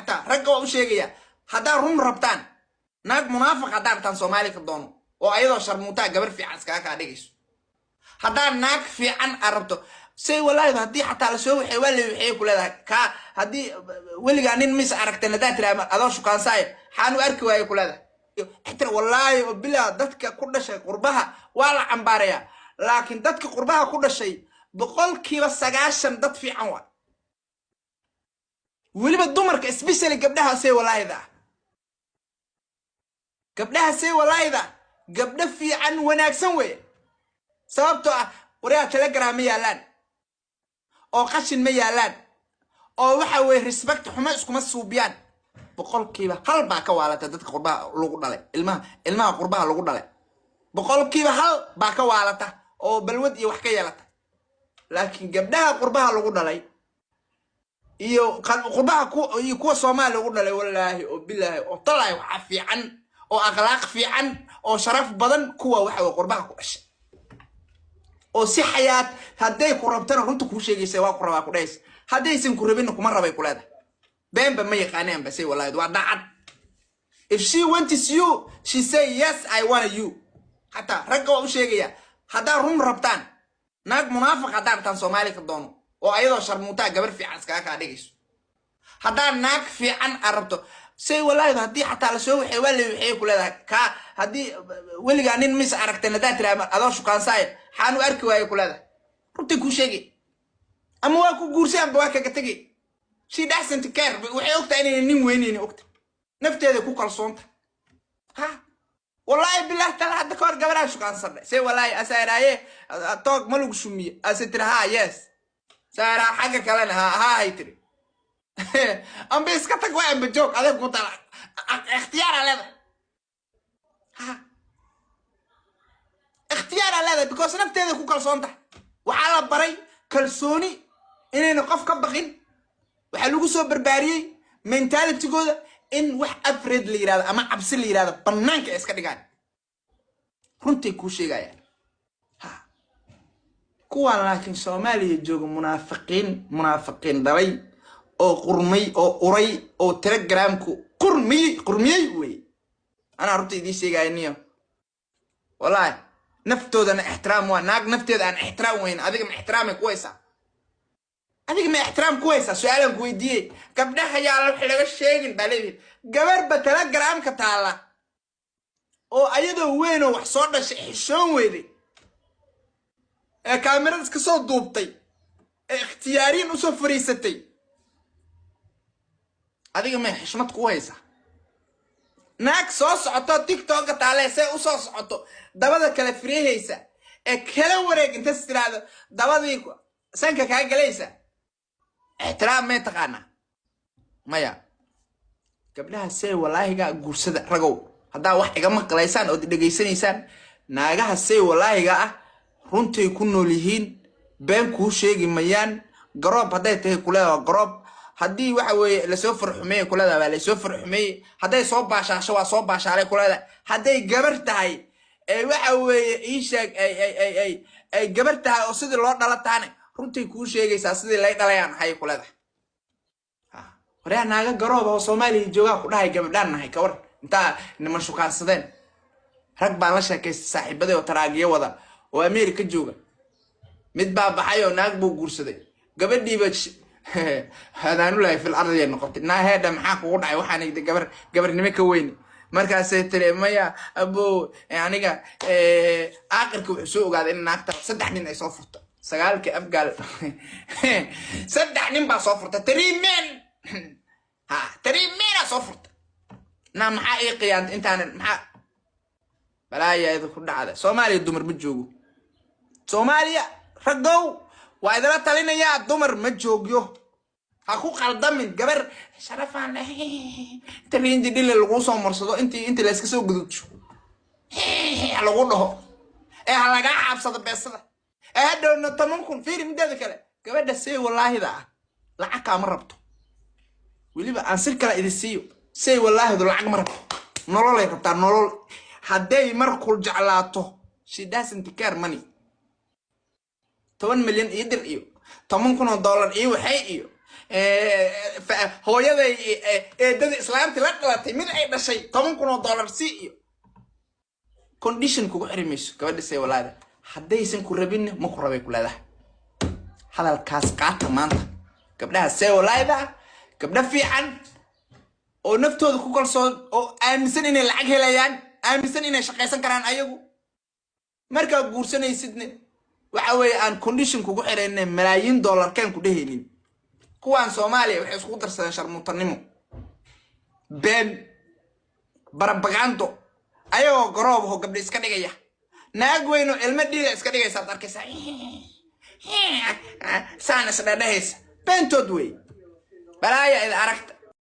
حتى رجعوا شيء هذا روم ربطان ناق منافق هذا تان سومالي كدونه وأيضا شرموتا قبر في عسكاك عليكش هذا ناق في عن أربطه سي والله هدي حتى على سوي حوالي وحي كل هذا كا هدي ولي قاعدين مس عرقتنا ده ترى هذا شو كان صاير حانو أركوا هاي كل هذا حتى والله بلا دتك كل شيء قربها ولا عمبارية لكن دتك قربها كل شيء بقول كي بس عشان دت في عوان ولي بدمرك اسبيشلي قبلها سي والله ذا قبلها سي والله ذا قبل في عن وناك سوي سببته وريا تلقرا ميالان او قشن ميالان او waxa way respect xuma isku ma suubiyaan boqolkiiba hal baa ka waalata dadka qurbaha lagu dhalay ilmaha qurbaha lagu dhalay boqolkiiba hal baa ka waalata oo balwad iyo wax ka yeelata laakiin gabdhaha qurbaha lagu dhalay iyo qurbaha kuwa Soomaali lagu dhalay wallahi oo billahi oo talay waxa fiican oo akhlaaq fiican oo sharaf badan kuwa waxa way qurbaha ku dhashay oo si xayaat haday ku rabtana runta ku sheegaysa waa ku rabaa ku dhays hadaysan ku rabin kuma rabay ku leedahay beenba ma yaqaaneen bas wallahi waa dacad if she wants you she say yes I want you hatta ragga u sheegaya hada rum rabtaan naag munaafiq hadaan tan Soomaali ka doono oo ayadoo sharmuuta gabar fiican iska ka dhigayso hada naag fiican arabto say wallahi hadii hatta la soo waxay waxay ku leedahay ka hadii waliga nin mis aragtana da tira adoo shukaan saay xaanu arki waayay ku leedahay runtii ku sheegay ama waa ku guursan baa ka tagay she doesn't care waxay ogtaa inay nin weyneen ogta nafteeda ku kalsoonta ha wallahi billahi taala hadda koor gabadha shukaan sadde say wallahi asaaraaye toog ma lagu shumiye asitira ha yes saara xaga kalena ha hay tiri am bes ka tag waa bajoog adeeg ku tala اختيار هذا ها اختيار هذا because نفتيده ku kalsoonta waxa la baray kalsooni inay qof ka baqin waxa lagu soo barbaariyay mentality-gooda in wax afred la yiraahdo ama cabsi la yiraahdo banaanka iska dhigaan runtii ku sheegayaan ha kuwa laakiin Soomaaliya jooga munaafiqiin dhalay oo qurmay oo uray oo Telegram-ku qurmiyay way ana runtii idii sheegayniyo wallahi نفتودنا احترام وناق نفتود عن احترام وين هذيك من احترامك كويسة هذيك من احترام كويسة سؤالك كويدي قبلها يا الله حلقة الشيء بالي قبل بتلقى رامك تعالى أو أيده وينه وحصلنا شيء شلون ويدي كاميرا كصوت ضبطي اختيارين وصفري ستي هذيك من حشمت كويسة ناك صوص عطو تيك توك تعالى سي وصوص عطو دابا كلا فريهيسا كلا وريق انت استراد دابا ديكو سانكا كاغليسا احترام ما تقانا مايا قبلها سي والله غا غورسدا رغو هدا wax iga maqlaysaan oo dhageysanaysan naagaha sey wallahi ga runtii ku nool yihiin been ku sheegi mayaan garoob haday tahay kula garoob hadii waxa weey la soo farxumay kulada baa la soo farxumay haday soo baashaasho waa soo baashaalay kulada haday gabar tahay ee waxa weey ii sheeg ay gabar tahay oo sidii loo dhalataana runtii ku sheegaysaa sidii lay dhalayaan hay kulada ha hore naaga garoob oo Soomaaliya jooga ku dhahay gabadhan nahay ka war inta niman shukaansadeen rag baa la sheekaystay saaxiibada oo taraagiye wada oo Ameerika jooga mid baa baxay oo naag buu guursaday gabadhiiba هذا نقول في الأرض ينقطع هذا محاك وضعي وحنا قبر نمك وين مركز ترى مايا أبو يعني كا آخر سوق قاعد إن أكتر صدقني إني صفرت سجالك أفقال صدقني بقى صفرت تري مين ها تري مين صفرت نعم حقيقي أنت أنا محا بلايا إذا كنا هذا سوماليا الدمر بتجوجو سوماليا رجعوا وإذا لا تلينا يا الدمر متجوجيو هاكو قلدمين قبر شرفان تبي انت دي اللي الغوصة ومرصدو انت اللي اسكسو قدوتشو على غوله على قاع حبصة بيصدة هذا انه تمنكن فيري من ده كلا قبر ده سي والله ذا لعكا مربطو ولي بقى انسير كلا اذا سي والله ذا لعك مربطو نولو يقبطا نولو حدي مركل جعلاته she doesn't care money 10 مليون يدر إيو $8 إيو وحي إيو hooyaday eedada islaamti la dhalatay mid ay dhashay $10,000 si iyo condition kugu xiri mayso gabadha say walaada haddaysan ku rabin ma ku rabay ku leedahay hadalkaas qaata maanta gabdhaha say walaada gabdha fiican oo naftooda ku kalsoon oo aaminsan inay lacag helayaan aaminsan inay shaqaysan karaan ayagu markaa guursanaysidne waxa weeye aan condition kugu xirayna malaayiin dollar kan ku dhehaynin kuwaan Soomaaliya waxay isku darsadeen sharmuutanimo been barabagando ayagoo garoob oo gabdha iska dhigaya naag weyno ilma dhiiga iska dhigaysa darkaysa saana sadadahaysa bentood wey balaaya id aragta